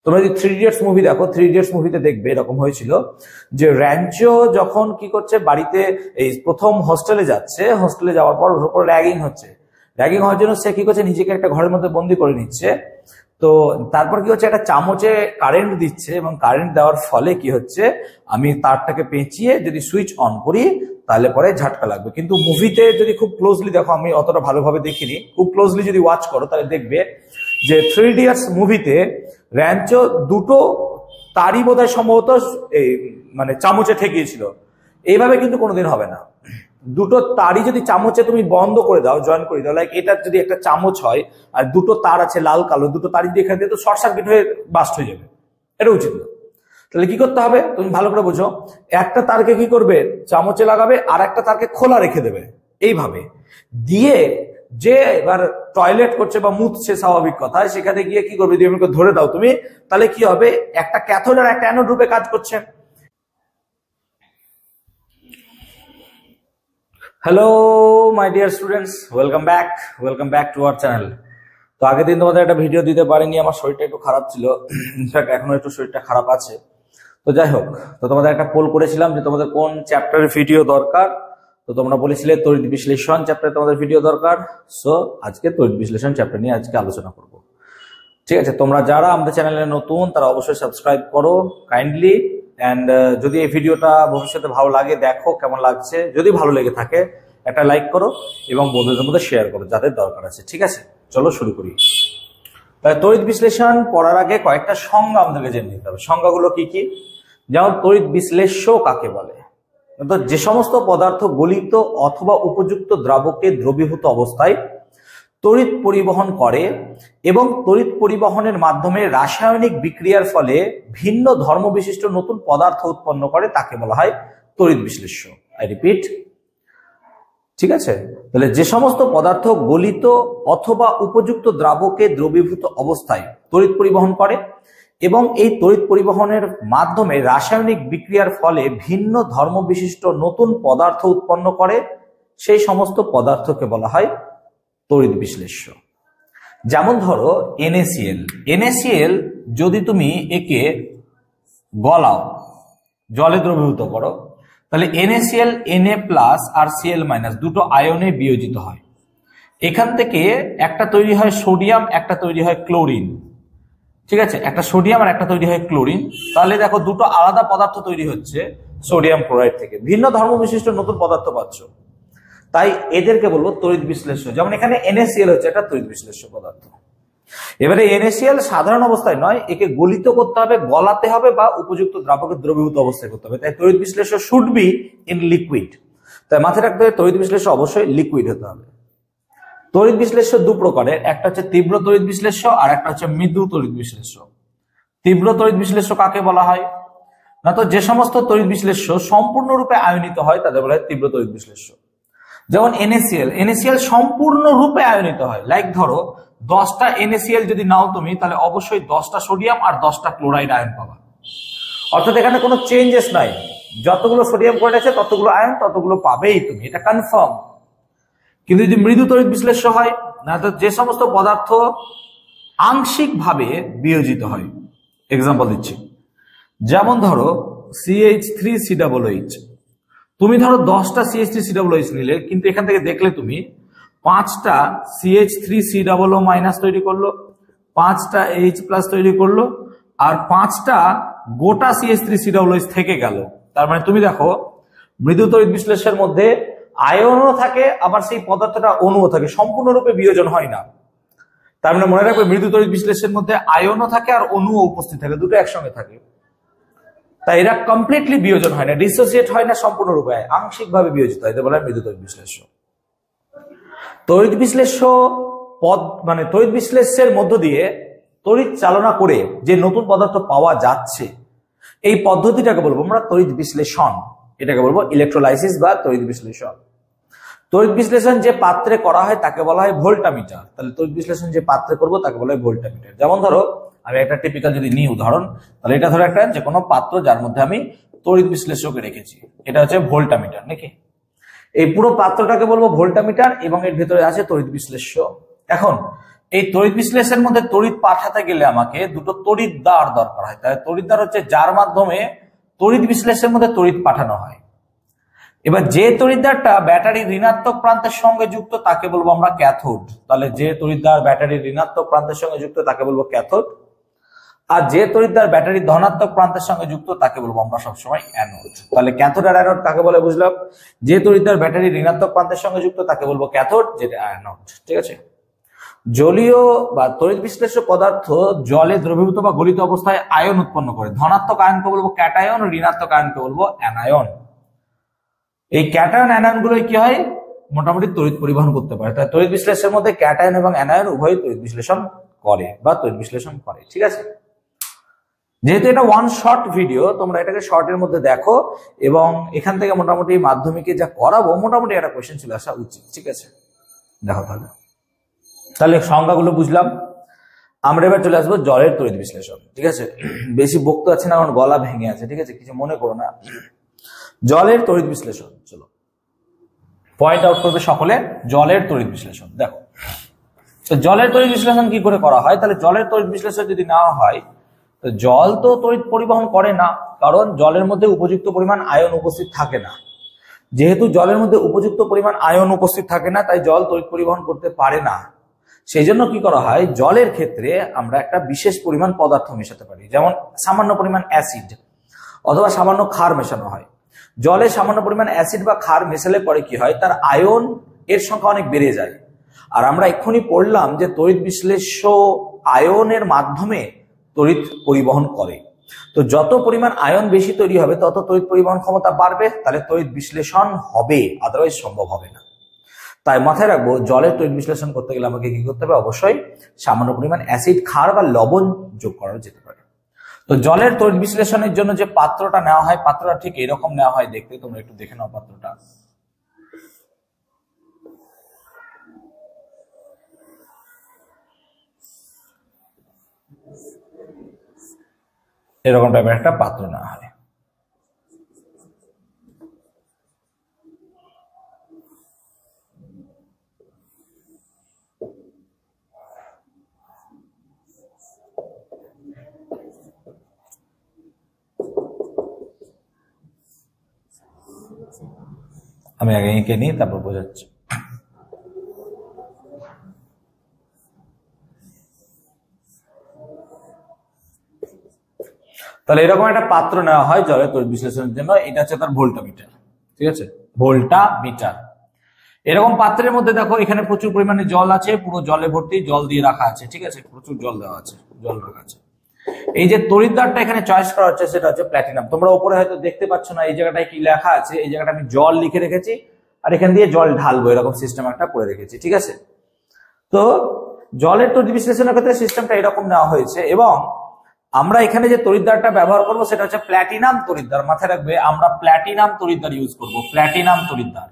তোমরা যদি three idiots movie দেখো, থ্রি ইডিয়টস মুভিতে দেখবে এরকম হয়েছিল যে র্যাঞ্চো যখন কি করছে, বাড়িতে এই প্রথম হোস্টেলে যাচ্ছে, হোস্টেলে যাওয়ার পর ওর উপর র্যাগিং হচ্ছে, র্যাগিং হওয়ার জন্য সে কি করছে, নিজেকে একটা ঘরের মধ্যে বন্দি করে নিচ্ছে। তো তারপর কি হচ্ছে, একটা চামচে কারেন্ট দিচ্ছে এবং কারেন্ট দেওয়ার ফলে কি হচ্ছে, আমি তারটাকে পেঁচিয়ে যদি সুইচ অন করি তাহলে পরে ঝাটকা লাগবে। কিন্তু মুভিতে যদি খুব ক্লোজলি দেখো, আমি অতটা ভালোভাবে দেখিনি, খুব ক্লোজলি যদি ওয়াচ করো তাহলে দেখবে যে থ্রি ইডিয়টস মুভিতে র্যাঞ্চো দুটো তারই বোধহয় সম্ভবত এই মানে চামচে ঠেকিয়েছিল। এইভাবে কিন্তু কোনোদিন হবে না। দুটো তারই যদি চামচে তুমি বন্ধ করে দাও, জয়েন করে দাও, লাইক এটা যদি একটা চামচ হয় আর দুটো তার আছে লাল কালো, দুটো তারই দিয়ে এখানে দিয়ে তো শর্ট সার্কিট হয়ে বাস্ট হয়ে যাবে, এটা উচিত না। তাহলে কি করতে হবে তুমি ভালো করে বোঝো, একটা তারকে কি করবে, চামচে লাগাবে, আর একটা তারকে খোলা রেখে দেবে এইভাবে দিয়ে, যে এবার টয়লেট করছে বা মুতছে স্বাভাবিক কথা, সেখানে গিয়ে কি করবে, যদি আমাকে ধরে দাও তুমি, তাহলে কি হবে, একটা ক্যাথোড আর একটা অ্যানোড রূপে কাজ করছে। Hello my dear students, welcome back to our channel. তো আগের দিন তোমাদের একটা ভিডিও দিতে পারিনি, আমার শরীরটা একটু খারাপ ছিল, ইনফ্যাক্ট এখনো একটু শরীরটা খারাপ আছে। তো যাই হোক, তো তোমাদের একটা পোল করেছিলাম যে তোমাদের কোন চ্যাপ্টারের ভিডিও দরকার। তো তোমরা বলেছিলে তড়িৎ বিশ্লেষণ চ্যাপ্টারে তোমাদের ভিডিও দরকার। সো আজকে তড়িৎ বিশ্লেষণ চ্যাপ্টার নিয়ে আজকে আলোচনা করব। ঠিক আছে, তোমরা যারা আমাদের চ্যানেলে নতুন তারা অবশ্যই সাবস্ক্রাইব করো কাইন্ডলি। অ্যান্ড যদি এই ভিডিওটা ভবিষ্যতে ভালো লাগে, দেখো কেমন লাগছে, যদি ভালো লেগে থাকে একটা লাইক করো এবং বন্ধুদের মধ্যে শেয়ার করো যাদের দরকার আছে। ঠিক আছে, চলো শুরু করি। তড়িৎ বিশ্লেষণ পড়ার আগে কয়েকটা সংজ্ঞা আমাদেরকে জেনে নিতে হবে। সংজ্ঞাগুলো কি কি? যেমন তড়িৎ বিশ্লেষ্য কাকে বলে, যে সমস্ত পদার্থ গলিত অথবা উপযুক্ত দ্রাবকে দ্রবীভূত অবস্থায় তড়িৎ পরিবহন করে এবং তড়িৎ পরিবহনের মাধ্যমে রাসায়নিক বিক্রিয়ার ফলে ভিন্ন ধর্ম বিশিষ্ট নতুন পদার্থ উৎপন্ন করে, তাকে বলা হয় তড়িৎ বিশ্লেষ্য। আই রিপিট, ঠিক আছে? তাহলে যে সমস্ত পদার্থ গলিত অথবা উপযুক্ত দ্রাবকে দ্রবীভূত অবস্থায় তড়িৎ পরিবহন করে এবং এই তড়িৎ পরিবহনের মাধ্যমে রাসায়নিক বিক্রিয়ার ফলে ভিন্ন ধর্ম বিশিষ্ট নতুন পদার্থ উৎপন্ন করে, সেই সমস্ত পদার্থকে বলা হয় তড়িৎ বিশ্লেষ্য। যেমন ধরো NaCl যদি তুমি একে গলাও, জলে দ্রবীভূত করো, তাহলে NaCl Na+ আর Cl- দুটো আয়নে বিয়োজিত হয়। এখান থেকে একটা তৈরি হয় সোডিয়াম, একটা তৈরি হয় ক্লোরিন। ঠিক আছে, একটা সোডিয়াম আর একটা তৈরি হয় ক্লোরিন। তাহলে দেখো দুটো আলাদা পদার্থ তৈরি হচ্ছে সোডিয়াম ক্লোরাইড থেকে, ভিন্ন ধর্ম বিশিষ্ট নতুন পদার্থ পাচ্ছ। তাই এদেরকে বলবো তড়িৎ বিশ্লেষ্য। যেমন এখানে NaCl হচ্ছে একটা তড়িৎ বিশ্লেষ্য পদার্থ। এবারে NaCl সাধারণ অবস্থায় নয়, একে গলিত করতে হবে, গলাতে হবে বা উপযুক্ত দ্রাবকে দ্রবীভূত অবস্থায় করতে হবে। তাই তড়িৎ বিশ্লেষ্য শুড বি ইন লিকুইড। তাই মাথায় রাখতে হবে তড়িৎ বিশ্লেষ্য অবশ্যই লিকুইড হতে হবে। তড়িৎ বিশ্লেষ্য দু প্রকারের, একটা হচ্ছে তীব্র তড়িৎ বিশ্লেষ্য আর একটা হচ্ছে মৃদু তড়িৎ বিশ্লেষ্য। তীব্র তড়িৎ বিশ্লেষ্য কাকে বলা হয় না, তো যে সমস্ত তড়িৎ বিশ্লেষ্য সম্পূর্ণরূপে আয়নিত হয় তাদের বলা হয় তীব্র তড়িৎ বিশ্লেষ্য। যেমন NaCl সম্পূর্ণরূপে আয়নিত হয়। লাইক ধরো 10টা NaCl যদি নাও তুমি, তাহলে অবশ্যই 10টা সোডিয়াম আর 10টা ক্লোরাইড আয়ন পাবা। অর্থাৎ এখানে কোনো চেঞ্জেস নাই, যতগুলো সোডিয়াম ক্লোরাইড আছে ততগুলো আয়ন ততগুলো পাবেই তুমি, এটা কনফার্ম। কিন্তু যদি মৃদু তড়িৎ বিশ্লেষ্য হয় না, তো যে সমস্ত পদার্থ আংশিকভাবে বিয়োজিত হয়, এক্সাম্পল দিচ্ছি, যেমন ধরো CH3COOH, তুমি ধরো 10টা CH3COOH নিলে, কিন্তু এখান থেকে দেখলে তুমি 5টা CH3COO- তৈরি করলো, 5টা H+ তৈরি করলো, আর 5টা গোটা CH3COOH থেকে গেল। তার মানে তুমি দেখো মৃদু তড়িৎ বিশ্লেষণের মধ্যে আয়নও থাকে, আবার সেই পদার্থটা অণুও থাকে, সম্পূর্ণরূপে বিয়োজন হয় না। তার মানে মনে রাখবে মৃদু তড়িৎ বিশ্লেষণের মধ্যে আয়নও থাকে আর অণুও উপস্থিত থাকে, দুটো একসঙ্গে থাকে। তাই এরা কমপ্লিটলি বিয়োজন হয় না, ডিসোসিয়েট হয় না, সম্পূর্ণরূপে আংশিকভাবে বিয়োজিত হয়, এটা বলা হয় মৃদু তড়িৎ বিশ্লেষ্য। তড়িৎ বিশ্লেষ্য মানে তড়িৎ বিশ্লেষ্যের মধ্য দিয়ে তড়িৎ চালনা করে যে নতুন পদার্থ পাওয়া যাচ্ছে, এই পদ্ধতিটাকে বলবো আমরা তড়িৎ বিশ্লেষণ। এটাকে বলবো ইলেকট্রোলাইসিস বা তড়িৎ বিশ্লেষণ। তড়িৎ বিশ্লেষণ যে পাত্রে করা হয় তাকে বলা হয় ভোল্টামিটার। তাহলে তড়িৎ বিশ্লেষণ যে পাত্রে করবো তাকে বলা হয় ভোল্টামিটার। যেমন ধরো আমি একটা টিপিক্যাল যদি নিই উদাহরণ, তাহলে এটা ধরো একটা যে কোনো পাত্র যার মধ্যে আমি তড়িৎ বিশ্লেষকে রেখেছি, এটা হচ্ছে ভোল্টামিটার নাকি। এই পুরো পাত্রটাকে বলবো ভোল্টামিটার এবং এর ভেতরে আছে তড়িৎ বিশ্লেষ্য। এখন এই তড়িৎ বিশ্লেষণের মধ্যে তড়িৎ পাঠাতে গেলে আমাকে দুটো তড়িৎদ্বার দরকার হয়। তাই তড়িৎদ্বার হচ্ছে যার মাধ্যমে তড়িৎ বিশ্লেষণের মধ্যে তড়িৎ পাঠানো হয়। এবার যে তড়িৎদ্বারটা ব্যাটারির ঋণাত্মক প্রান্তের সঙ্গে যুক্ত তাকে বলবো আমরা ক্যাথোড। তাহলে যে তড়িৎদ্বার ব্যাটারির ঋণাত্মক প্রান্তের সঙ্গে যুক্ত তাকে বলবো ক্যাথোড, আর যে তড়িৎদ্বার ব্যাটারির ধনাত্মক প্রান্তের সঙ্গে যুক্ত তাকে বলবো আমরা সবসময় অ্যানোড। তাহলে ক্যাথোড আর অ্যানোড কাকে বলে বুঝলাম? যে তড়িৎদ্বার ব্যাটারির ঋণাত্মক প্রান্তের সঙ্গে যুক্ত তাকে বলবো ক্যাথোড, যেটা অ্যানোড। ঠিক আছে। জলীয় বা তড়িৎ বিশ্লেষ্য পদার্থ জলে দ্রবীভূত বা গলিত অবস্থায় আয়ন উৎপন্ন করে। ধনাত্মক আয়নকে বলবো ক্যাটায়ন, ঋণাত্মক আয়নকে বলবো অ্যানায়ন। এই ক্যাটায়ন অ্যানায়ন গুলো কি হয়? মোটামুটি তড়িৎ পরিবহন করতে পারে। তাই তড়িৎ বিশ্লেষণের মধ্যে ক্যাটায়ন এবং অ্যানায়ন উভয়ই তড়িৎ বিশ্লেষণ করে বা তড়িৎ বিশ্লেষণ করে। ঠিক আছে। যেহেতু এটা ওয়ান শর্ট ভিডিও, তোমরা এটাকে শর্টের মধ্যে দেখো এবং এখান থেকে মোটামুটি মাধ্যমিকে যা করাবো মোটামুটি একটা কোয়েশ্চেন চলে আসা উচিত। ঠিক আছে, দেখো তাহলে সংজ্ঞাগুলো বুঝলাম। আমরা এবার চলে আসবো জলের তড়িৎ বিশ্লেষণ। ঠিক আছে, বেশি বকতে আছে না, আমার গলা ভেঙে আছে। ঠিক আছে, কিছু মনে করো না। জলের তড়িৎ বিশ্লেষণ, চলো পয়েন্ট আউট করবে সকলে। জলের তড়িৎ বিশ্লেষণ দেখো, তো জলের তড়িৎ বিশ্লেষণ কি করে করা হয়? তাহলে জলের তড়িৎ বিশ্লেষণ যদি নেওয়া হয়, তো জল তো তড়িৎ পরিবহন করে না, কারণ জলের মধ্যে উপযুক্ত পরিমাণ আয়ন উপস্থিত থাকে না। যেহেতু জলের মধ্যে উপযুক্ত পরিমাণ আয়ন উপস্থিত থাকে না, তাই জল তড়িৎ পরিবহন করতে পারে না। সেই জন্য কি করা হয়, জলের ক্ষেত্রে আমরা একটা বিশেষ পরিমাণ পদার্থ মেশাতে পারি, যেমন সামান্য পরিমাণ অ্যাসিড অথবা সামান্য ক্ষার মেশানো হয়। জলে সামান্য পরিমাণ অ্যাসিড বা ক্ষার মেশালে পরে কি হয়, তার আয়ন এর সংখ্যা অনেক বেড়ে যায়। আর আমরা এক্ষুনি পড়লাম যে তড়িৎ বিশ্লেষ্য আয়নের মাধ্যমে তড়িৎ পরিবহন করে। তো যত পরিমাণ আয়ন বেশি তৈরি হবে তত তড়িৎ পরিবহন ক্ষমতা বাড়বে, তাহলে তড়িৎ বিশ্লেষণ হবে, আদারওয়াইজ সম্ভব হবে না। তাই মাথায় রাখবো, জলের তড়িৎ বিশ্লেষণ করতে গেলে আমাকে কি করতে হবে? অবশ্যই সামান্য পরিমাণ অ্যাসিড, ক্ষার বা লবণ যোগ করা যেতে পারে। তো জলের তড়িৎ বিশ্লেষণের জন্য যে পাত্রটা নেওয়া হয়, পাত্রটা ঠিক এরকম নেওয়া হয় দেখতে। তোমরা একটু দেখে নাও পাত্রটা। এরকম টাইপের একটা পাত্র নেওয়া হয়। আমি আগে এঁকে নিই, তারপর বোঝাচ্ছি। তাহলে এরকম একটা পাত্র নেওয়া হয় জলের তড়িৎ বিশ্লেষণের জন্য। এটা হচ্ছে তার ভোল্টামিটার। ঠিক আছে, ভোল্টামিটার। এরকম পাত্রের মধ্যে দেখো, এখানে প্রচুর পরিমাণে জল আছে, পুরো জলে ভর্তি, জল দিয়ে রাখা আছে। ঠিক আছে, প্রচুর জল দেওয়া আছে, জল রাখা আছে। এই যে তড়িৎদ্বারটা এখানে চয়েস করা হচ্ছে সেটা হচ্ছে প্ল্যাটিনাম। তোমরা উপরে হয়তো দেখতে পাচ্ছ না, এই জায়গাটায় কি লেখা আছে, এই জায়গাটা আমি জল লিখে রেখেছি আর এখান দিয়ে জল ঢালবো, এরকম সিস্টেম একটা করে রেখেছি। ঠিক আছে, তো জলের তড়িৎ বিশ্লেষণের ক্ষেত্রে সিস্টেমটা এরকম নেওয়া হয়েছে এবং আমরা এখানে যে তড়িৎদ্বারটা ব্যবহার করব সেটা হচ্ছে প্ল্যাটিনাম তড়িৎদ্বার। মাথায় রাখবে, আমরা প্ল্যাটিনাম তড়িৎদ্বার ইউজ করব, প্ল্যাটিনাম তড়িৎদ্বার।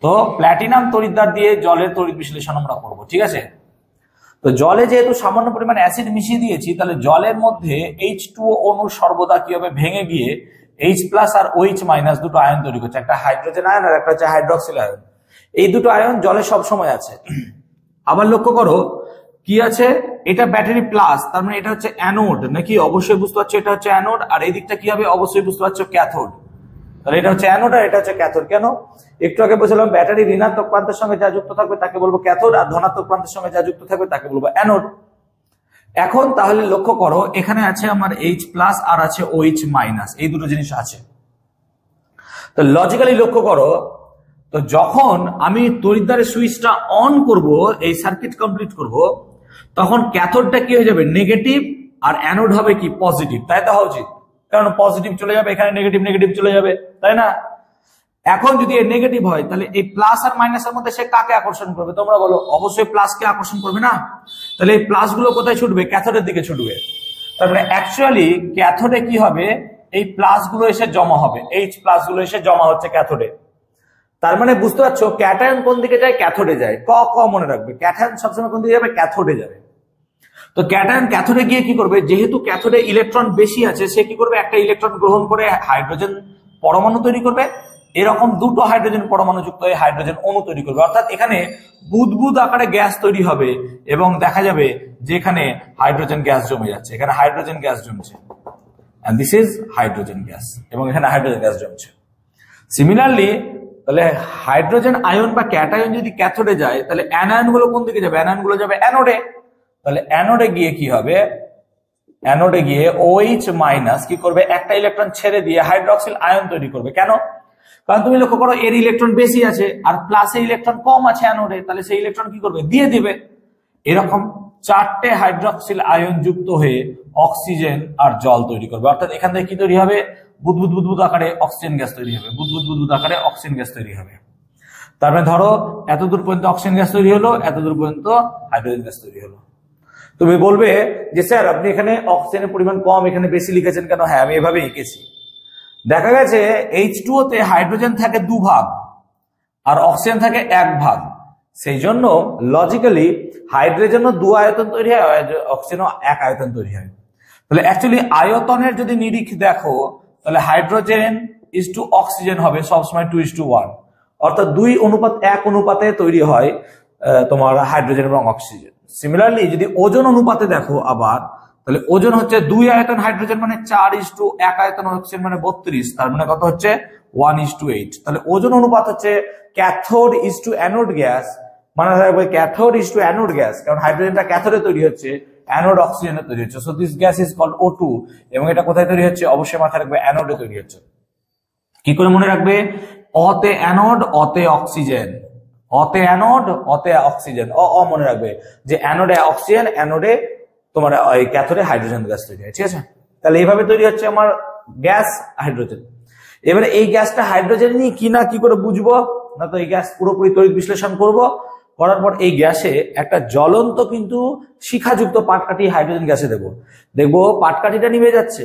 তো প্ল্যাটিনাম তড়িৎদ্বার দিয়ে জলের তড়িৎ বিশ্লেষণ আমরা করব। ঠিক আছে, তো জলে যেহেতু সামান্য পরিমাণ অ্যাসিড মিশিয়ে দিয়েছি, তাহলে জলের মধ্যে H2O অণু সর্বদা কি হবে, ভেঙে গিয়ে H+ আর OH- দুটো আয়ন তৈরি করছে। একটা হাইড্রোজেন আয়ন আর একটা হচ্ছে হাইড্রক্সিল আয়ন। এই দুটো আয়ন জলে সব সময় আছে। আবার লক্ষ্য করো কি আছে, এটা ব্যাটারি প্লাস, তার মানে এটা হচ্ছে অ্যানোড নাকি? অবশ্যই বুঝতে পারছো এটা হচ্ছে অ্যানোড। আর এই দিকটা কি হবে, অবশ্যই বুঝতে পারছো ক্যাথোড। তাহলে এটা হচ্ছে অ্যানোড আর এটা হচ্ছে ক্যাথোড। কেন? একটু আগে বলছিলাম ব্যাটারি ঋণাত্মক প্রান্তের সঙ্গে যা যুক্ত থাকবে তাকে বলবো ক্যাথোড, আর ধনাত্মক প্রান্তের সঙ্গে যা যুক্ত থাকবে তাকে বলবো অ্যানোড। এখন তাহলে লক্ষ্য করো, এখানে আছে আমার H+ আর আছে OH-, এই দুটো জিনিস আছে। তো লজিক্যালি লক্ষ্য করো, তো যখন আমি তড়িৎদ্বারের সুইচটা অন করব, এই সার্কিট কমপ্লিট করব, তখন ক্যাথোডটা কি হয়ে যাবে, নেগেটিভ, আর অ্যানোড হবে কি, পজিটিভ। তাই তো হওয়া উচিত, কারণ পজিটিভ চলে যাবে, এখানে নেগেটিভ নেগেটিভ চলে যাবে, তাই না? এখন যদি এর নেগেটিভ হয়, তাহলে এই প্লাস আর মাইনাসের মধ্যে সে কাকে আকর্ষণ করবে? তোমরা বলো। অবশ্যই প্লাসকে আকর্ষণ করবে না? তাহলে এই প্লাস গুলো কোথায় ছুটবে? ক্যাথোডের দিকে ছুটবে। তারপরে অ্যাকচুয়ালি ক্যাথোডে কি হবে, এই প্লাস গুলো এসে জমা হবে, H+ গুলো এসে জমা হচ্ছে ক্যাথোডে। তার মানে বুঝতে পারছো ক্যাটায়ন কোন দিকে যায়, ক্যাথোডে যায়। ক মনে রাখবে, ক্যাটায়ন সবসময় কোন দিকে যাবে, ক্যাথোডে যাবে। তো ক্যাটায়ন ক্যাথোডে গিয়ে কি করবে, যেহেতু ক্যাথোডে ইলেকট্রন বেশি আছে, সে কি করবে, একটা ইলেকট্রন গ্রহণ করে হাইড্রোজেন পরমাণু তৈরি করবে, এরকম দুটো হাইড্রোজেন পরমাণু যুক্ত হয়ে হাইড্রোজেন অণু তৈরি করবে, অর্থাৎ এখানে বুদবুদ আকারে গ্যাস তৈরি হবে এবং দেখা যাবে যে এখানে হাইড্রোজেন গ্যাস জমে যাচ্ছে, এখানে হাইড্রোজেন গ্যাস জমছে, and this is hydrogen gas, এবং এখানে হাইড্রোজেন গ্যাস জমছে। সিমিলারলি তাহলে হাইড্রোজেন আয়ন বা ক্যাটায়ন যদি ক্যাথোডে যায় তাহলে অ্যানায়ন গুলো কোন দিকে যাবে? অ্যানায়ন গুলো যাবে অ্যানোডে। তাহলে অ্যানোডে গিয়ে কি হবে? অ্যানোডে গিয়ে OH মাইনাস কি করবে? একটা ইলেকট্রন ছেড়ে দিয়ে হাইড্রক্সিল আয়ন তৈরি করবে। কেন? কারণ তুমি লক্ষ্য করো এর ইলেকট্রন বেশি আছে আর প্লাসে ইলেকট্রন কম আছে অ্যানোডে, তাহলে সেই ইলেকট্রন কি করবে? দিয়ে দিবে। এরকম চারটে হাইড্রক্সিল আয়ন যুক্ত হয়ে অক্সিজেন আর জল তৈরি করবে, অর্থাৎ এখান থেকে কি তৈরি হবে? বুদবুদ বুদবুদ আকারে অক্সিজেন গ্যাস তৈরি হবে, বুদবুদ বুদবুদ আকারে অক্সিজেন গ্যাস তৈরি হবে। তারপরে ধরো এতদূর পর্যন্ত অক্সিজেন গ্যাস তৈরি হলো, এতদূর পর্যন্ত হাইড্রোজেন গ্যাস তৈরি হলো। তুমি বলবে যে স্যার আপনি এখানে অক্সিজেনের পরিমাণ কম, এখানে বেশি লিখেছেন কেন? হ্যাঁ, আমি এভাবে এঁকেছি। দেখা গেছে H2O তে হাইড্রোজেন থাকে 2 ভাগ আর অক্সিজেন থাকে 1 ভাগ, সেই জন্য লজিক্যালি হাইড্রোজেনও 2 আয়তন তৈরি হয়, অক্সিজেনও 1 আয়তন তৈরি হয়। তাহলে অ্যাকচুয়ালি আয়তনের যদি নিরিখ দেখো তাহলে হাইড্রোজেন ইজ টু অক্সিজেন হবে সবসময় 2:1, অর্থাৎ 2:1 অনুপাতে তৈরি হয় তোমার হাইড্রোজেন এবং অক্সিজেন। সিমিলারলি যদি ওজন অনুপাতে দেখো আবার, তাহলে ওজন হচ্ছে 2 আয়তন হাইড্রোজেন মানে 4:1 আয়তন অক্সিজেন মানে 32, তার মানে কত হচ্ছে? 1:8। তাহলে ওজন অনুপাত হচ্ছে cathode is to anode gas, মানে থাকবে cathode is to anode gas, কারণ হাইড্রোজেনটা ক্যাথোডে তৈরি হচ্ছে, অ্যানোড অক্সিজেনে তৈরি হচ্ছে। So this gas is called O2, এবং এটা কোথায় তৈরি হচ্ছে? অবশ্যই মাথায় রাখবে অ্যানোডে তৈরি হচ্ছে। কি করে মনে রাখবে? অতে অ্যানোড, অতে অক্সিজেন, অতে অ্যানোড, অতে অক্সিজেন, মনে রাখবে যে অ্যানোডে অক্সিজেন, অ্যানোডে তোমার ওই ক্যাথোডে হাইড্রোজেন গ্যাস তৈরি হয়। ঠিক আছে, তাহলে এইভাবে তৈরি হচ্ছে আমার গ্যাস হাইড্রোজেন। এবারে এই গ্যাসটা হাইড্রোজেন নিয়ে কি না কি করে বুঝবো? না তো এই গ্যাস পুরোপুরি তড়িৎ বিশ্লেষণ করব, করার পর এই গ্যাসে একটা জ্বলন্ত কিন্তু শিখাযুক্ত পাটকাঠি হাইড্রোজেন গ্যাসে দেবো, দেখবো পাটকাঠিটা নিভে যাচ্ছে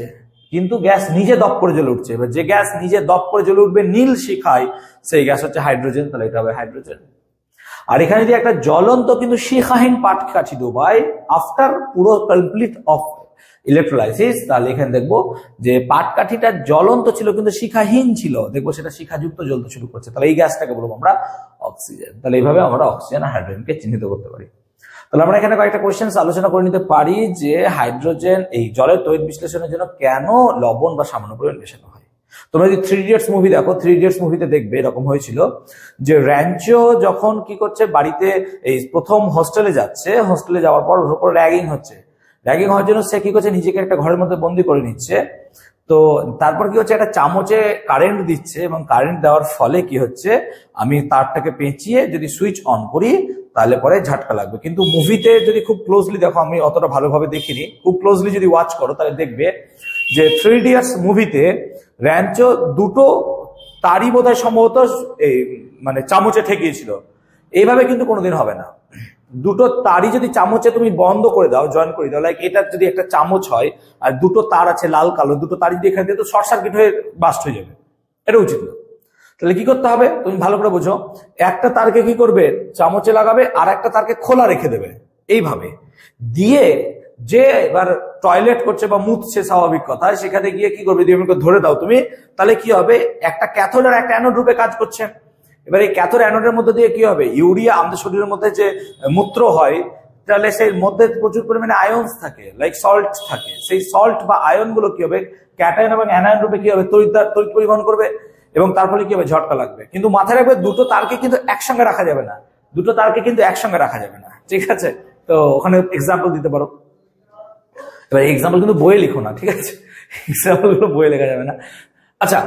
কিন্তু গ্যাস নিজে দপ করে জ্বলে উঠছে। এবার যে গ্যাস নিজে দপ করে জ্বলে উঠবে নীল শিখায়, সেই গ্যাস হচ্ছে হাইড্রোজেন, তাহলে এটা হবে হাইড্রোজেন। আর এখানে যদি একটা জ্বলন্ত কিন্তু শিখাহীন পাটকাঠি ডোবাই আফটার পুরো কমপ্লিট অফ ইলেকট্রোলাইসিস, তাহলে এখানে দেখবো যে পাটকাঠিটা জ্বলন্ত ছিল কিন্তু শিখাহীন ছিল, দেখবো সেটা শিখাযুক্ত জ্বলতে শুরু করছে, তাহলে এই গ্যাসটাকে বলবো আমরা অক্সিজেন। তাহলে এইভাবে আমরা অক্সিজেন আর হাইড্রোজেনকে চিহ্নিত করতে পারি। তাহলে আমরা এখানে কয়েকটা কোয়েশ্চেন আলোচনা করে নিতে পারি যে হাইড্রোজেন এই জলের তড়িৎ বিশ্লেষণের জন্য কেন লবণ বা সামান্য পরিমাণ মেশানো হয়। তোমরা যদি 3 ইডিয়টস মুভি দেখো, 3 ইডিয়টস মুভিতে দেখবে এরকম হয়েছিল যে র্যাঞ্চো যখন কি করছে, বাড়িতে এই প্রথম হোস্টেলে যাচ্ছে, হোস্টেলে যাওয়ার পর ওর উপর র্যাগিং হচ্ছে, র্যাগিং হওয়ার জন্য সে কি করছে, নিজেকে একটা ঘরের মধ্যে বন্দি করে নিচ্ছে। তো তারপর কি হচ্ছে, একটা চামচে কারেন্ট দিচ্ছে এবং কারেন্ট দেওয়ার ফলে কি হচ্ছে, আমি তারটাকে পেঁচিয়ে যদি সুইচ অন করি তাহলে পরে ঝাটকা লাগবে। কিন্তু মুভিতে যদি খুব ক্লোজলি দেখো, আমি অতটা ভালোভাবে দেখিনি, খুব ক্লোজলি যদি ওয়াচ করো তাহলে দেখবে যে 3 ইডিয়টস মুভিতে র্যাঞ্চো দুটো তারই বোধহয় সম্ভবত এই মানে চামচে ঠেকিয়েছিল। এইভাবে কিন্তু কোনোদিন হবে না। দুটো তারই যদি চামচে তুমি বন্ধ করে দাও, জয়েন করে দাও, লাইক এটা যদি একটা চামচ হয় আর দুটো তার আছে লাল কালো, দুটো তারই যদি এখানে দিয়ে তো শর্ট সার্কিট হয়ে বাস্ট হয়ে যাবে, এটা উচিত না। তাহলে কি করতে হবে তুমি ভালো করে বোঝো, একটা তারকে কি করবে, চামচে লাগাবে আর একটা তারকে খোলা রেখে দেবে, এইভাবে দিয়ে যে এবার টয়লেট করছে বা মুতছে স্বাভাবিক কথা, সেখানে গিয়ে কি করবে, দিয়ে ধরে দাও তুমি, তাহলে কি হবে, একটা ক্যাথোড আর একটা অ্যানোড রূপে কাজ করছে। এবার এই ক্যাথোড অ্যানোডের মধ্যে দিয়ে কি হবে, ইউরিয়া আমাদের শরীরের মধ্যে যে মূত্র হয়, তাহলে সেই মধ্যে প্রচুর পরিমাণে আয়নস থাকে, লাইক সল্ট থাকে, সেই সল্ট বা আয়ন গুলো কি হবে, ক্যাটায়ন এবং অ্যানায়ন রূপে কি হবে, তড়িৎ পরিবহন করবে এবং তার ফলে কি হবে, ঝটকা লাগবে। কিন্তু মাথায় রাখবে দুটো তারকে কিন্তু একসঙ্গে রাখা যাবে না, দুটো তারকে কিন্তু একসঙ্গে রাখা যাবে না, ঠিক আছে? তো ওখানে এক্সাম্পল দিতে পারো। এবার এক্সাম্পল কিন্তু বইয়ে লিখো না, ঠিক আছে? এক্সাম্পল গুলো বইয়ে লেখা যাবে না। আচ্ছা,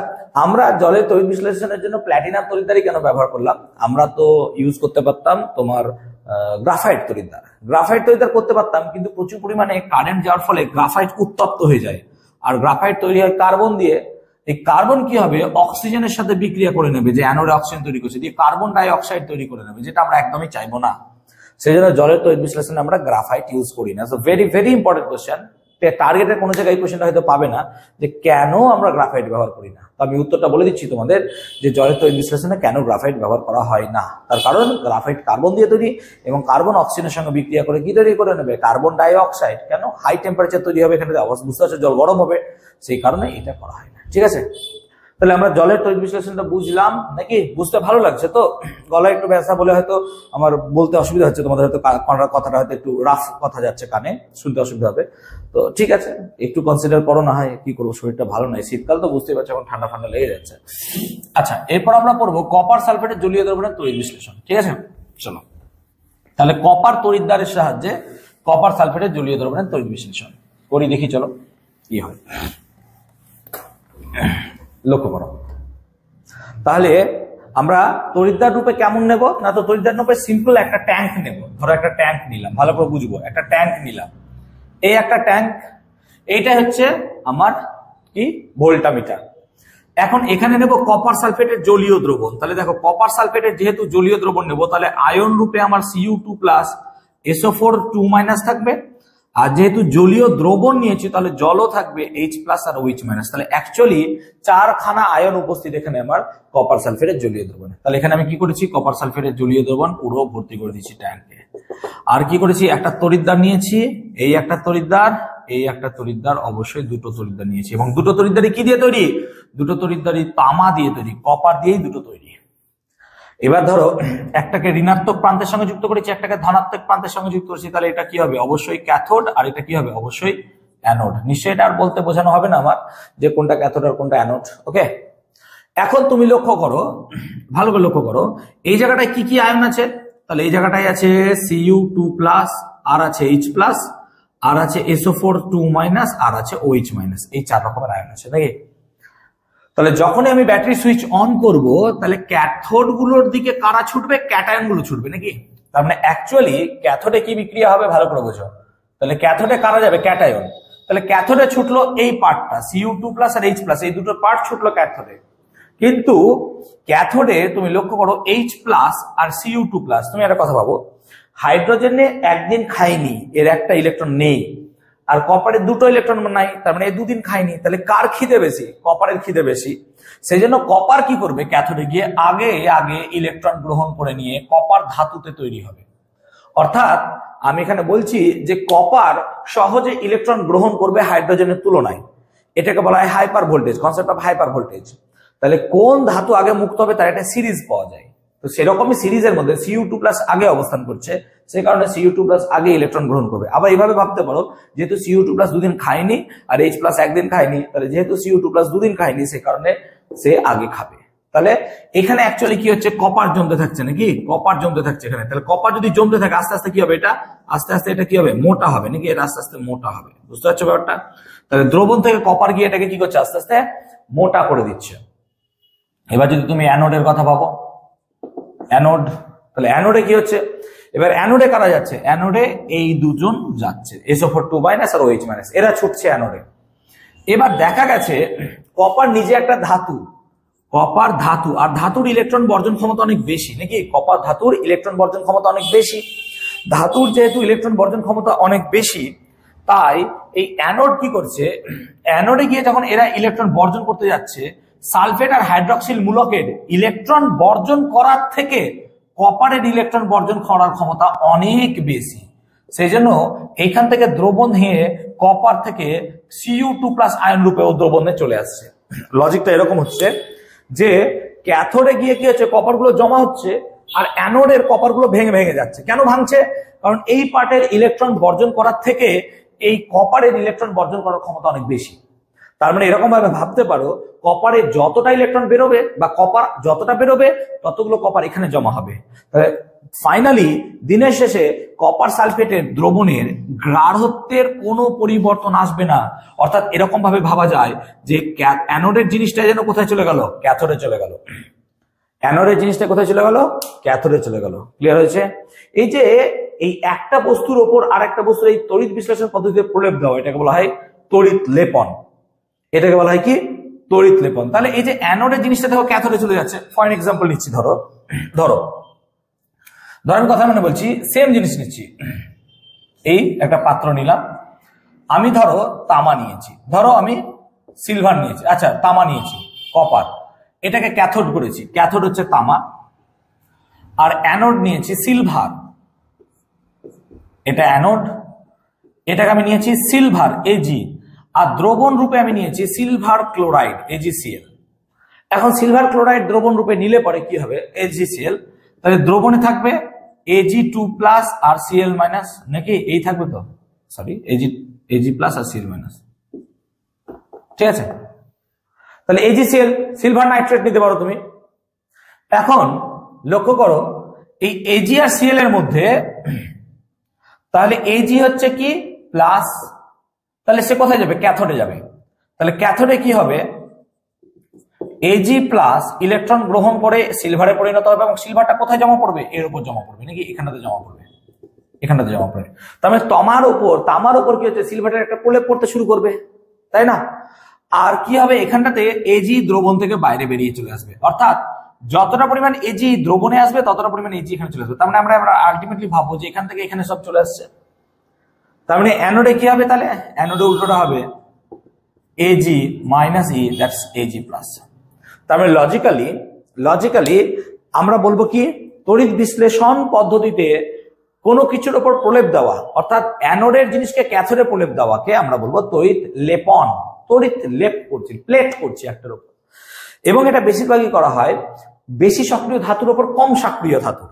আমরা জলের তড়িৎ বিশ্লেষণের জন্য প্ল্যাটিনাম তড়িৎদ্বারই কেন ব্যবহার করলাম? আমরা তো ইউজ করতে পারতাম তোমার গ্রাফাইট তড়িৎদ্বার, গ্রাফাইট তড়িৎদ্বার করতে পারতাম, কিন্তু প্রচুর পরিমাণে কারেন্ট যাওয়ার ফলে গ্রাফাইট উত্তপ্ত হয়ে যায়, আর গ্রাফাইট তৈরি হয় কার্বন দিয়ে। এই কার্বন কি হবে, অক্সিজেনের সাথে বিক্রিয়া করে নেবে, যে অ্যানোডে অক্সিজেন তৈরি করছে, দিয়ে কার্বন ডাই অক্সাইড তৈরি করে নেবে, যেটা আমরা একদমই চাইবো না। সেই জন্য জলের তড়িৎ বিশ্লেষণে আমরা গ্রাফাইট ইউজ করি না। So very very important question, টার্গেটের কোনো জায়গায় কোয়েশ্চেনটা হয়তো পাবে না যে কেন আমরা গ্রাফাইট ব্যবহার করি না। তো আমি উত্তরটা বলে দিচ্ছি তোমাদের, যে জলের তড়িৎ বিশ্লেষণে কেন গ্রাফাইট ব্যবহার করা হয় না। তার কারণ গ্রাফাইট কার্বন দিয়ে তৈরি, এবং কার্বন অক্সিজেনের সঙ্গে বিক্রিয়া করে কি তৈরি করে নেবে, কার্বন ডাই অক্সাইড। কেন, হাই টেম্পারেচার তৈরি হবে, এখানে বুঝতে পারছো জল গরম হবে, সেই কারণে এটা করা হয় না, ঠিক আছে? তাহলে আমরা জলের তড়িৎ বিশ্লেষণটা বুঝলাম নাকি? বুঝতে ভালো লাগছে তো? গলায় একটু ব্যথা বলে হয়তো আমার বলতে অসুবিধা হচ্ছে, তোমাদের হয়তো কথাটা হয়তো একটু রাফ কথা যাচ্ছে, কানে শুনতে অসুবিধা হবে। তো ঠিক আছে, একটু কনসিডার করো, না হয় কি করবো, শরীরটা ভালো নয়, শীতকাল তো বুঝতেই পারছো, এখন ঠান্ডা ঠান্ডা লেগে যাচ্ছে। আচ্ছা, এরপর আমরা পড়বো কপার সালফেটের জলীয় দ্রবণের তড়িৎ বিশ্লেষণ। ঠিক আছে, চলো তাহলে কপার তড়িৎদ্বারের সাহায্যে কপার সালফেটের জলীয় দ্রবণের তড়িৎ বিশ্লেষণ করি, দেখি চলো কি হয়। লক্ষ্য করো, তাহলে আমরা তড়িৎদ্বার রূপে কেমন নেব না, তো তড়িৎদ্বার রূপে সিম্পল একটা ট্যাঙ্ক নেব। ধরো একটা ট্যাঙ্ক নিলাম, ভালো করে বুঝবো, একটা ট্যাঙ্ক নিলাম, এই একটা ট্যাঙ্ক, এইটা হচ্ছে আমার কি ভোল্টামিটার। এখন এখানে নেব কপার সালফেটের জলীয় দ্রবণ। তাহলে দেখো, কপার সালফেটের যেহেতু জলীয় দ্রবণ নেব, তাহলে আয়ন রূপে আমার Cu2+ SO4 2- থাকবে, আর যেহেতু জলীয় দ্রবণ নিয়েছি তাহলে জলও থাকবে H+ আর OH-। তাহলে অ্যাকচুয়ালি 4খানা আয়ন উপস্থিত এখানে আমার কপার সালফেটের জলীয় দ্রবণে। তাহলে এখানে আমি কি করেছি, কপার সালফেটের জলীয় দ্রবণ পুরো ভর্তি করে দিয়েছি ট্যাঙ্কে। আর কি করেছি, একটা তড়িৎদ্বার নিয়েছি, এই একটা তড়িৎদ্বার, এই একটা তড়িৎদ্বার, অবশ্যই দুটো তড়িৎদ্বার নিয়েছি, এবং দুটো তড়িৎদ্বারই কি দিয়ে তৈরি, দুটো তড়িৎদ্বারই তামা দিয়ে তৈরি, কপার দিয়েই দুটো তৈরি। এবার ধরো একটাকে ঋণাত্মক প্রান্তের সঙ্গে যুক্ত করেছি, একটাকে ধনাত্মক প্রান্তের সঙ্গে যুক্ত করেছি, তাহলে এটা কি হবে, অবশ্যই ক্যাথোড, আর এটা কি হবে, অবশ্যই অ্যানোড। নিশ্চয়ই এটা আর বলতে বোঝানো হবে না আমার যে কোনটা ক্যাথোড আর কোনটা অ্যানোড। ওকে, এখন তুমি লক্ষ্য করো, ভালো করে লক্ষ্য করো, এই জায়গাটায় কি কি আয়ন আছে। তাহলে এই জায়গাটায় আছে Cu2+, আর আছে H+, আর আছে SO4 2-, আর আছে OH-। এই 4 রকমের আয়ন আছে নাকি? তাহলে যখনই আমি ব্যাটারি সুইচ অন করব, তাহলে ক্যাথোড গুলোর দিকে কারা ছুটবে, ক্যাটায়ন গুলো ছুটবে নাকি? তার মানে অ্যাকচুয়ালি ক্যাথোডে কি বিক্রিয়া হবে, ভালো করে বোঝো। তাহলে ক্যাথোডে কারা যাবে, ক্যাটায়ন। তাহলে ক্যাথোডে ছুটলো এই পার্টটা, Cu2+ আর H+, এই দুটো পার্ট ছুটলো ক্যাথোডে। কিন্তু ক্যাথোডে তুমি লক্ষ্য করো H+ আর Cu2+, তুমি একটা কথা ভাবো, হাইড্রোজেনে একদিন খায়নি, এর একটা ইলেকট্রন নেই, আর কপারের দুটো ইলেকট্রন নাই, তার মানে এই দুদিন খায়নি। তাহলে কার খিদে বেশি, কপারের খিদে বেশি। সেই জন্য কপার কি করবে, ক্যাথোডে গিয়ে আগে আগে ইলেকট্রন গ্রহণ করে নিয়ে কপার ধাতুতে তৈরি হবে। অর্থাৎ আমি এখানে বলছি যে কপার সহজে ইলেকট্রন গ্রহণ করবে হাইড্রোজেনের তুলনায়। এটাকে বলা হয় hyper voltage, concept of hyper voltage. তাহলে কোন ধাতু আগে মুক্ত হবে তার একটা সিরিজ পাওয়া যায়। তো সেরকমই সিরিজের মধ্যে Cu2+ আগে অবস্থান করছে, সেই কারণে Cu2+ আগে ইলেকট্রন গ্রহণ করবে। আবার এইভাবে ভাবতে পারো, যেহেতু Cu2+ দুদিন খায়নি আর H+ একদিন খায়নি, তাহলে যেহেতু Cu2+ দুদিন খায়নি, সেই কারণে সে আগে খাবে। তাহলে এখানে অ্যাকচুয়ালি কি হচ্ছে, কপার জমতে থাকছে নাকি, কপার জমতে থাকছে এখানে। তাহলে কপার যদি জমতে থাকে, আস্তে আস্তে কি হবে, এটা আস্তে আস্তে এটা কি হবে, মোটা হবে নাকি, এটা আস্তে আস্তে মোটা হবে। বুঝতে পারছো ব্যাপারটা? তাহলে দ্রবণ থেকে কপার গিয়ে এটাকে কি করছে, আস্তে আস্তে মোটা করে দিচ্ছে। এবার যদি তুমি অ্যানোডের কথা ভাবো, অ্যানোড, তাহলে অ্যানোডে কি হচ্ছে, এবার অ্যানোডে কারা যাচ্ছে, অ্যানোডে এই দুজন যাচ্ছে, SO4 2- আর OH-, এরা ছুটছে অ্যানোডে। এবার দেখা গেছে কপার নিজে একটা ধাতু, কপার ধাতু, আর ধাতুর ইলেকট্রন বর্জন ক্ষমতা অনেক বেশি নাকি, কপার ধাতুর ইলেকট্রন বর্জন ক্ষমতা অনেক বেশি। ধাতুর যেহেতু ইলেকট্রন বর্জন ক্ষমতা অনেক বেশি, তাই এই অ্যানোড কি করছে, অ্যানোডে গিয়ে যখন এরা ইলেকট্রন বর্জন করতে যাচ্ছে, সালফেট আর হাইড্রক্সিল মূলকের ইলেকট্রন বর্জন করার থেকে কপারের ইলেকট্রন বর্জন করার ক্ষমতা অনেক বেশি। সেই জন্য এইখান থেকে দ্রবণ হয়ে কপার থেকে Cu2+ আয়ন রূপে ও দ্রবণে চলে আসছে। লজিকটা এরকম হচ্ছে যে ক্যাথোডে গিয়ে কি হচ্ছে, কপার গুলো জমা হচ্ছে, আর অ্যানোডের কপার গুলো ভেঙে ভেঙে যাচ্ছে। কেন ভাঙছে, কারণ এই পার্টের ইলেকট্রন বর্জন করার থেকে এই কপারের ইলেকট্রন বর্জন করার ক্ষমতা অনেক বেশি। তার মানে এরকম ভাবে ভাবতে পারো, কপারে যতটা ইলেকট্রন বেরোবে বা কপার যতটা বেরোবে, ততগুলো কপার এখানে জমা হবে। ফাইনালি দিনের শেষে কপার সালফেটের দ্রবণের গাঢ়ত্বের কোনো পরিবর্তন আসবে না। অর্থাৎ এরকম ভাবে ভাবা যায় যে অ্যানোডের জিনিসটা যেন কোথায় চলে গেল, ক্যাথোডে চলে গেল। অ্যানোডের জিনিসটা কোথায় চলে গেল, ক্যাথোডে চলে গেল। ক্লিয়ার হয়েছে? এই যে এই একটা বস্তুর ওপর আর একটা বস্তুর এই তড়িৎ বিশ্লেষণ পদ্ধতিতে প্রলেপ দেওয়া, এটাকে বলা হয় তড়িৎ লেপন। এটাকে বলা হয় কি, তড়িৎ লেপন। তাহলে এই যে অ্যানোডের জিনিসটা দেখো ক্যাথোডে চলে যাচ্ছে। ফর এক্সাম্পল নিচ্ছি, ধরো ধরেন কথা মানে বলছি, সেম জিনিস নিচ্ছি, এই একটা পাত্র নিলাম, আমি ধরো তামা নিয়েছি, ধরো আমি সিলভার নিয়েছি, আচ্ছা তামা নিয়েছি, কপার, এটাকে ক্যাথোড করেছি, ক্যাথোড হচ্ছে তামা, আর অ্যানোড নিয়েছি সিলভার, এটা অ্যানোড, এটাকে আমি নিয়েছি সিলভার Ag, আর দ্রবণ রূপে আমি নিয়েছি সিলভার ক্লোরাইড AgCl। এখন সিলভার ক্লোরাইড দ্রবণ রূপে নিলে পরে কি হবে, HgCl, তাহলে দ্রবণে থাকবে Ag2+ আর Cl- নাকি এই থাকবে তো, সরি Ag+ আর Cl-, ঠিক আছে। তাহলে AgCl সিলভার নাইট্রেট নিতে পারো তুমি। এখন লক্ষ্য করো এই Ag আর Cl এর মধ্যে, তাহলে Ag হচ্ছে কি প্লাস, তাহলে সে কোথায় যাবে, ক্যাথোডে যাবে। তাহলে ক্যাথোডে কি হবে, Ag+ ইলেকট্রন গ্রহণ করে সিলভারে পরিণত হবে, এবং সিলভারটা কোথায় জমা পড়বে, এর উপর জমা পড়বে, নাকি এখানটাতে জমা পড়বে, এখানটাতে জমা পড়বে। তার মানে তামার উপর কি হচ্ছে, সিলভারের একটা প্রলেপ পড়তে শুরু করবে, তাই না। আর কি হবে, এখানটাতে Ag দ্রবণ থেকে বাইরে বেরিয়ে চলে আসবে, অর্থাৎ যতটা পরিমাণ Ag দ্রবণে আসবে ততটা পরিমাণ Ag এখানে চলে আসবে। তার মানে আমরা আলটিমেটলি ভাববো যে এখান থেকে এখানে সব চলে আসছে। তার মানে অ্যানোডে কি হবে, তাহলে অ্যানোডে উল্টোটা হবে Ag - E, দ্যাটস Ag+। তার মানে লজিক্যালি আমরা বলবো কি, তড়িৎ বিশ্লেষণ পদ্ধতিতে কোনো কিছুর উপর প্রলেপ দেওয়া, অর্থাৎ অ্যানোডের জিনিসকে ক্যাথোডে প্রলেপ দেওয়াকে আমরা বলবো তড়িৎ লেপন, তড়িৎ লেপ করছি, প্লেট করছি একটার উপর। এবং এটা বেশিরভাগই করা হয় বেশি সক্রিয় ধাতুর উপর কম সক্রিয় ধাতু।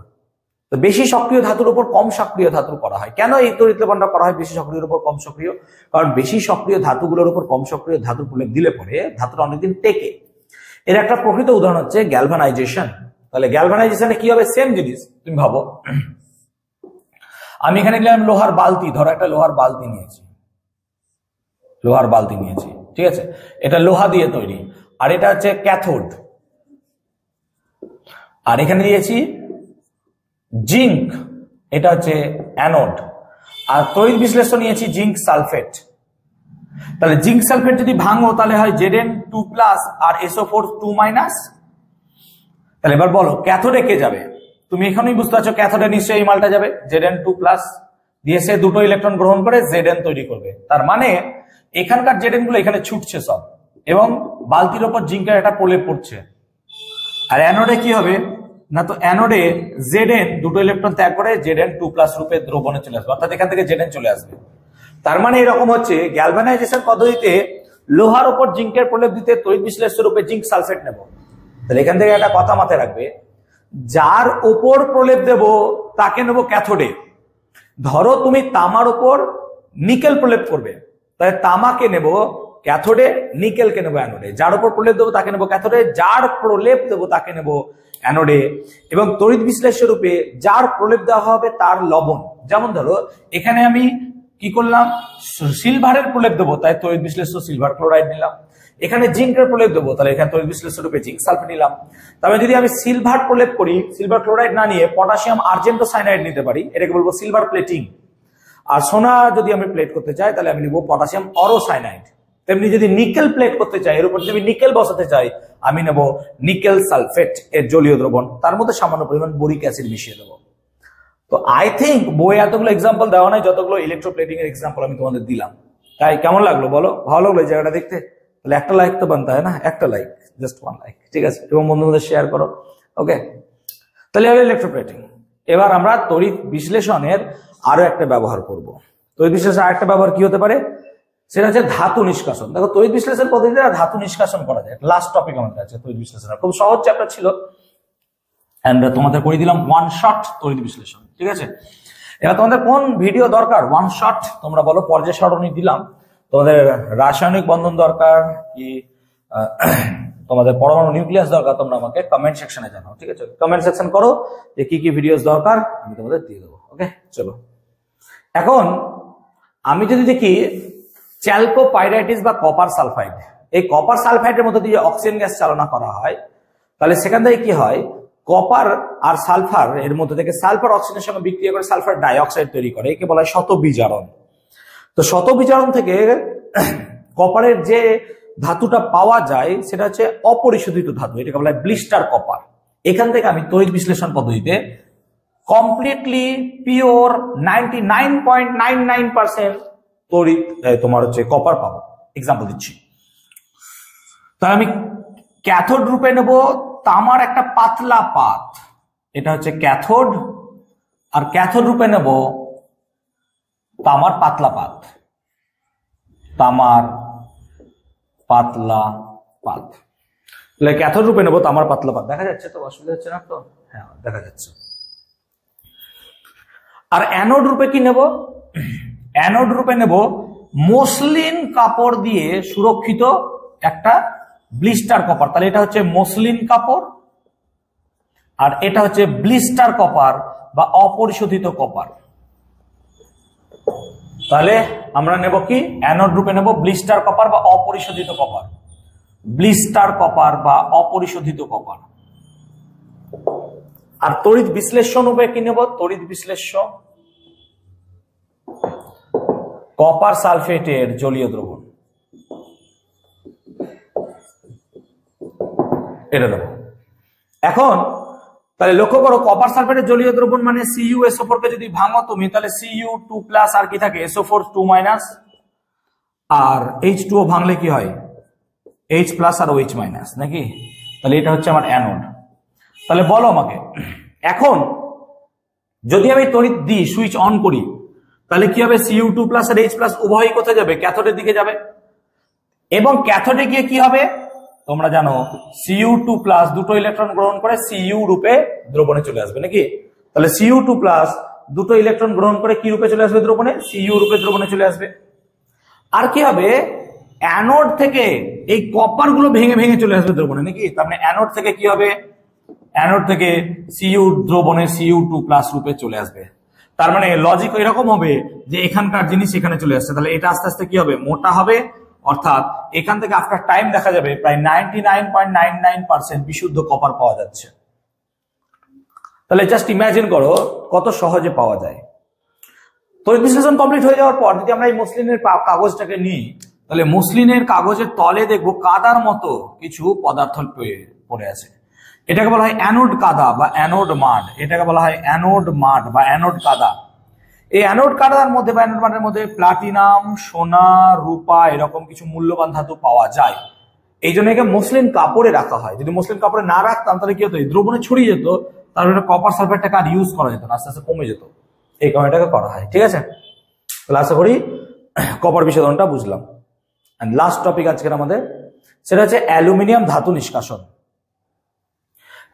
তো বেশি সক্রিয় ধাতুর উপর কম সক্রিয় ধাতু করা হয়। কেন এই তড়িৎ লেপনটা করা হয় বেশি সক্রিয়ের উপর কম সক্রিয়? কারণ বেশি সক্রিয় ধাতুগুলোর উপর কম সক্রিয় ধাতুর প্রলেপ দিলে পরে ধাতুটা অনেকদিন টেকে। এর একটা প্রকৃত উদাহরণ হচ্ছে গ্যালভানাইজেশন। তাহলে গ্যালভানাইজেশনে কি হবে, সেম জিনিস। তুমি ভাবো, আমি এখানে নিলাম লোহার বালতি, ধরো একটা লোহার বালতি নিয়েছি, ঠিক আছে, এটা লোহা দিয়ে তৈরি, আর এটা হচ্ছে ক্যাথোড, আর এখানে দিয়েছি জিঙ্ক, এটা হচ্ছে অ্যানোড, আর তড়িৎ বিশ্লেষণ নিয়েছি জিঙ্ক সালফেট। তাহলে জিঙ্ক সালফেট যদি ভাঙো তাহলে হয় Zn2+ আর SO4 2-। তাহলে এবার বলো ক্যাথোডে কে যাবে, তুমি এখানেই বুঝতে পারছো ক্যাথোডে নিশ্চয়ই এই মালটা যাবে, Zn2+ দিয়ে সে দুটো ইলেকট্রন গ্রহণ করে Zn তৈরি করবে। তার মানে এখানকার Zn গুলো এখানে ছুটছে সব, এবং বালতির ওপর জিঙ্কের একটা প্রলেপ পড়ছে। আর অ্যানোডে কি হবে না, তো অ্যানোডে Zn দুটো ইলেকট্রন ত্যাগ করে Zn2+ রূপে দ্রবণে চলে আসবে, অর্থাৎ এখান থেকে Zn চলে আসবে। তার মানে এরকম হচ্ছে গ্যালভানাইজেশন পদ্ধতিতে লোহার উপর জিঙ্কের প্রলেপ দিতে তড়িৎ বিশ্লেষ্য রূপে জিঙ্ক সালফেট নেব। তাহলে এখান থেকে একটা কথা মাথায় রাখবে, যার উপর প্রলেপ দেব তাকে নেব ক্যাথোডে। ধরো তুমি তামার উপর নিকেল প্রলেপ করবে, তাহলে তামাকে নেব ক্যাথোডে, নিকেলকে নেব অ্যানোডে। যার উপর প্রলেপ দেবো তাকে নেব ক্যাথোডে, যার প্রলেপ দেবো তাকে নেব অ্যানোডে। এবং তড়িৎ বিশ্লেষ্য রূপে যার প্রলেপ দেওয়া হবে তার লবণ, যেমন ধরো এখানে আমি কি করলাম, সিলভারের প্রলেপ দেবো, তাই তড়িৎ বিশ্লেষ্য সিলভার ক্লোরাইড নিলাম। এখানে জিঙ্কের প্রলেপ দেবো, তাহলে এখানে তড়িৎ বিশ্লেষ্য রূপে জিঙ্ক সালফেট নিলাম। তবে যদি আমি সিলভার প্রলেপ করি, সিলভার ক্লোরাইড না নিয়ে পটাশিয়াম আর্জেন্টোসায়ানাইড নিতে পারি, এটাকে বলবো সিলভার প্লেটিং। আর সোনা যদি আমি প্লেট করতে চাই তাহলে আমি নিব পটাশিয়াম অরোসায়ানাইড। তেমনি যদি নিকেল প্লেট করতে চাই, এর উপর যদি নিকেল বসাতে চাই, আমি নেব নিকেল সালফেট এর জলীয় দ্রবণ, তার মধ্যে সামান্য পরিমাণ বোরিক অ্যাসিড মিশিয়ে দেবো। তো আই থিঙ্ক বই এতগুলো এক্সাম্পল দেওয়া নাই যতগুলো ইলেকট্রোপ্লেটিং এর এক্সাম্পল আমি তোমাদের দিলাম। তাই কেমন লাগলো বলো, ভালো লাগলো এই জায়গাটা দেখতে? তাহলে একটা লাইক তো বানতে হয় না, একটা লাইক, জাস্ট 1 লাইক, ঠিক আছে, এবং বন্ধুদের শেয়ার করো। ওকে, তাহলে হলো ইলেকট্রোপ্লেটিং। এবার আমরা তড়িৎ বিশ্লেষণের আরো একটা ব্যবহার করব। তড়িৎ বিশ্লেষণের আরেকটা ব্যবহার কি হতে পারে, সেটা হচ্ছে ধাতু নিষ্কাশন। দেখো তড়িৎ বিশ্লেষণ পদ্ধতিতে ধাতু নিষ্কাশন করা যায়। লাস্ট টপিক আমাদের আছে তড়িৎ বিশ্লেষণ, খুব সহজ চ্যাপ্টার ছিল, এন্ড তোমাদের করে দিলাম 1 শট তড়িৎ বিশ্লেষণ, ঠিক আছে। এবার তোমাদের কোন ভিডিও দরকার, 1 শট তোমরা বলো, পর্যায় সারণী দিলাম। তোমাদের রাসায়নিক বন্ধন দরকার কি তোমাদের পরমাণু নিউক্লিয়াস দরকার, তোমরা আমাকে কমেন্ট সেকশনে জানাও, ঠিক আছে। কমেন্ট সেকশন করো যে কি কি ভিডিওস দরকার, আমি তোমাদের দিয়ে দেবো। ওকে, চলো। এখন আমি যদি দেখি চ্যালকোপাইরাইটিস বা কপার সালফাইড, এই কপার সালফাইডের মধ্যে দিয়ে অক্সিজেন গ্যাস চালনা করা হয়, তাহলে সেখান থেকে কি হয়, কপার আর সালফার এর মধ্যে থেকে সালফার অক্সিজেনের সঙ্গে বিক্রিয়া করে সালফার ডাইঅক্সাইড তৈরি করে, একে বলা হয় শতবিজারণ। তো শতবিজারণ থেকে কপারের যে ধাতুটা পাওয়া যায় সেটা হচ্ছে অপরিশোধিত ধাতু, এটাকে বলা হয় ব্লিস্টার কপার। এখান থেকে আমি তড়িৎ বিশ্লেষণ পদ্ধতিতে কমপ্লিটলি পিওর 99.99% তড়িৎ তোমার হচ্ছে কপার পাবো। এক্সাম্পল দিচ্ছি, তাহলে আমি ক্যাথোড রূপে নেব তামার একটা পাতলা পাত, এটা হচ্ছে ক্যাথোড, আর ক্যাথোড রূপে নেব তামার পাতলা পাত, তামার পাতলা পাত। তাহলে ক্যাথোড রূপে নেবো তামার পাতলা পাত, দেখা যাচ্ছে তো, অসুবিধা হচ্ছে না তো? হ্যাঁ দেখা যাচ্ছে। আর অ্যানোড রূপে কি নেব? অ্যানোড রূপে নেব মসলিন কাপড় দিয়ে সুরক্ষিত একটা ব্লিস্টার কপার। তাহলে এটা হচ্ছে মসলিন কাপড় আর এটা হচ্ছে ব্লিস্টার কপার বা অপরিশোধিত কপার। তাহলে আমরা নেব কি? অ্যানোড রূপে নেব ব্লিস্টার কপার বা অপরিশোধিত কপার, ব্লিস্টার কপার বা অপরিশোধিত কপার। আর তড়িৎ বিশ্লেষণ রূপে কি নেব? তড়িৎ বিশ্লেষ্য কপার সালফেটের জলীয় দ্রবণ, এটা দেবো। এখন তাহলে লক্ষ্য করো, কপার সালফেটের জলীয় দ্রবণ মানে CuSO4 কে যদি ভাঙো তুমি, তাহলে Cu2+ আর কি থাকে? SO4 2- আর H2O ভাঙলে কি হয়? H+ আর OH- নাকি? তাহলে এটা হচ্ছে আমার অ্যানোড। তাহলে বলো আমাকে, এখন যদি আমি তড়িৎ দিই, সুইচ অন করি, তাহলে কি হবে? Cu2+ আর H+ উভয়ই কোথায় যাবে? ক্যাথোডের দিকে যাবে। এবং ক্যাথোডে গিয়ে কি হবে? তোমরা জানো Cu2+ দুটো ইলেকট্রন গ্রহণ করে Cu রূপে দ্রবণে চলে আসবে, নাকি? তাহলে Cu2+ দুটো ইলেকট্রন গ্রহণ করে কি রূপে চলে আসবে? দ্রবণে, Cu রূপে দ্রবণে চলে আসবে। আর কি হবে? অ্যানোড থেকে এই কপার গুলো ভেঙে ভেঙে চলে আসবে দ্রবণে, নাকি? তার মানে অ্যানোড থেকে কি হবে? অ্যানোড থেকে Cu দ্রবণে Cu2+ রূপে চলে আসবে। তার মানে লজিক এরকম হবে যে এখানকার জিনিস এখানে চলে আসছে, তাহলে এটা আস্তে আস্তে কি হবে? মোটা হবে। অর্থাৎ এখান থেকে আফটার টাইম দেখা যাবে প্রায় 99.99% বিশুদ্ধ কপার পাওয়া যাচ্ছে। তাহলে জাস্ট ইমাজিন করো কত সহজে পাওয়া যায়। তড়িৎ বিশ্লেষণ কমপ্লিট হয়ে যাওয়ার পর যদি আমরা এই মসলিনের কাগজটাকে নিই, তাহলে মসলিনের কাগজের তলে দেখবো কাদার মতো কিছু পদার্থ পড়ে আছে। এটাকে বলা হয় অ্যানোড কাদা বা অ্যানোড মাড। এটাকে বলা হয় অ্যানোড মাড বা অ্যানোড কাদা। এই অ্যানোড কাদার মধ্যে বা অ্যানোড মাডের মধ্যে প্লাটিনাম, সোনা, রূপা এরকম কিছু মূল্যবান ধাতু পাওয়া যায়। এই জন্য একে মসলিন কাপড়ে রাখা হয়। যদি মসলিন কাপড়ে না রাখতাম তাহলে কি হতো? দ্রবণে ছড়িয়ে যেত, তারপরে কপার সালফেটটাকে আর ইউজ করা যেত না, আস্তে আস্তে কমে যেত। এই কারণে এটাকে করা হয়। ঠিক আছে, তাহলে আশা করি কপার বিশোধনটা বুঝলাম। লাস্ট টপিক আজকের আমাদের, সেটা হচ্ছে অ্যালুমিনিয়াম ধাতু নিষ্কাশন।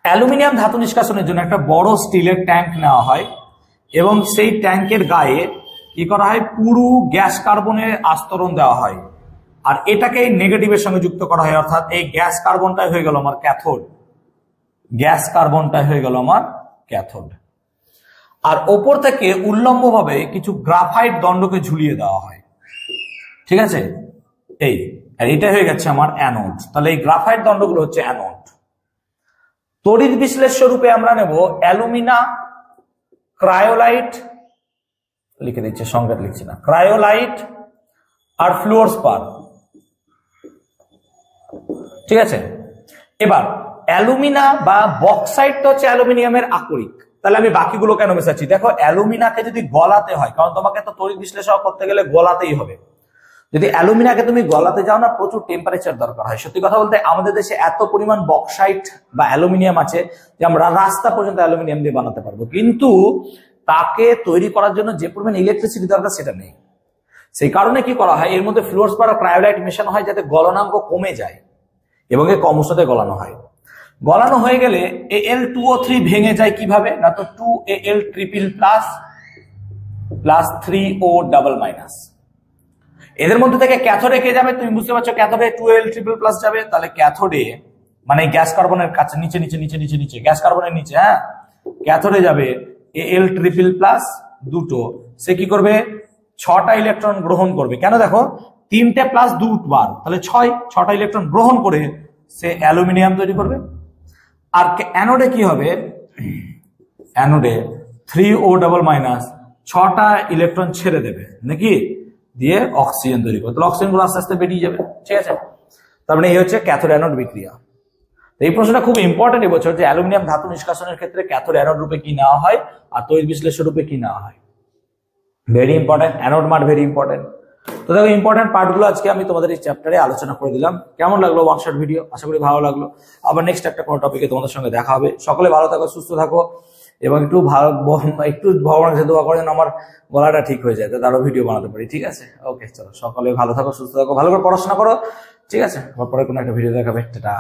অ্যালুমিনিয়াম ধাতু নিষ্কাশনের জন্য একটা বড় স্টিলের ট্যাঙ্ক নেওয়া হয় এবং সেই ট্যাঙ্কের গায়ে কি করা হয়? পুরু গ্যাস কার্বনের আস্তরণ দেওয়া হয়। আর এটাকে নেগেটিভের সঙ্গে যুক্ত করা হয়, অর্থাৎ এই গ্যাস কার্বনটাই হয়ে গেল আমার ক্যাথোড। গ্যাস কার্বনটাই হয়ে গেল আমার ক্যাথোড। আর ওপর থেকে উল্লম্বভাবে কিছু গ্রাফাইট দণ্ডকে ঝুলিয়ে দেওয়া হয়। ঠিক আছে, এই আর এটা হয়ে গেছে আমার অ্যানোড। তাহলে এই গ্রাফাইট দণ্ডগুলো হচ্ছে অ্যানোড। তড়িৎ বিশ্লেষ্য রূপে আমরা নেব অ্যালুমিনা, ক্রায়োলাইট, লিখে দিচ্ছে, সংকেত লিখছি না, ক্রায়োলাইট আর ফ্লুওরস্পার। ঠিক আছে, এবার অ্যালুমিনা বা বক্সাইট তো হচ্ছে অ্যালুমিনিয়ামের আকরিক। তাহলে আমি বাকিগুলো কেন মেশাচ্ছি? দেখো, অ্যালুমিনাকে যদি গলাতে হয়, কারণ তোমাকে তো তড়িৎ বিশ্লেষণ করতে গেলে গলাতেই হবে। যদি অ্যালুমিনাকে তুমি গলাতে যাও না, প্রচুর টেম্পারেচার দরকার হয়। সত্যি কথা বলতে আমাদের দেশে এত পরিমাণ বক্সাইট বা অ্যালুমিনিয়াম আছে যে আমরা রাস্তা পর্যন্ত অ্যালুমিনিয়াম দিয়ে বানাতে পারবো, কিন্তু তাকে তৈরি করার জন্য যে পরিমাণ ইলেকট্রিসিটি দরকার সেটা নেই। সেই কারণে কি করা হয়, এর মধ্যে ফ্লুওরস্পার আর ক্রায়োলাইট মেশানো হয় যাতে গলনাঙ্ক কমে যায় এবং এর কম উষ্ণতায় গলানো হয়। গলানো হয়ে গেলে Al2O3 ভেঙে যায় কিভাবে? না তো 2Al triple plus plus 3O double minus. এদের মধ্যে থেকে ক্যাথোডে কে যাবে? তুমি বুঝতে পারছো, ক্যাথোডে 2Al ট্রিপল প্লাস যাবে। তাহলে ক্যাথোডে মানে গ্যাস কার্বনের কাছে নিচে নিচে নিচে নিচে নিচে গ্যাস কার্বনের নিচে, হ্যাঁ, ক্যাথোডে যাবে Al ট্রিপল প্লাস দুটো। সে কি করবে? 6টা ইলেকট্রন গ্রহণ করবে। কেন? দেখো, 3টে প্লাস 2 বার, তাহলে 6টা ইলেকট্রন গ্রহণ করে সে অ্যালুমিনিয়াম তৈরি করবে। আর অ্যানোডে কি হবে? অ্যানোডে 3O ডাবল মাইনাস 6টা ইলেকট্রন ছেড়ে দেবে, নাকি? দিয়ে অক্সিজেন তৈরি করবে। তাহলে অক্সিজেন গুলো আস্তে আস্তে বেরিয়ে যাবে। ঠিক আছে, তার মানে এই হচ্ছে ক্যাথোড অ্যানোড বিক্রিয়া। এই প্রশ্নটা খুব ইম্পর্টেন্ট এবছর, যে অ্যালুমিনিয়াম ধাতু নিষ্কাশনের ক্ষেত্রে ক্যাথোড অ্যানোড রূপে কি নেওয়া হয় আর তড়িৎ বিশ্লেষ্য রূপে কি নেওয়া হয়। Very important, anode মাড very important. তো দেখো, ইম্পর্টেন্ট পার্টগুলো আজকে আমি তোমাদের এই চ্যাপ্টারে আলোচনা করে দিলাম। কেমন লাগলো ওয়ান শট ভিডিও? আশা করি ভালো লাগলো। আবার নেক্সট একটা কোনো টপিকে তোমাদের সঙ্গে দেখা হবে। সকলে ভালো থাকো, সুস্থ থাকো এবং একটু ভগবানের কাছে দোয়া করে যেন আমার গলাটা ঠিক হয়ে যায়, তাহলে আরো ভিডিও বানাতে পারি। ঠিক আছে, ওকে, চলো, সকলে ভালো থাকো, সুস্থ থাকো, ভালো করে পড়াশোনা করো। ঠিক আছে, পরে কোনো একটা ভিডিও দেখাবে। টাটা।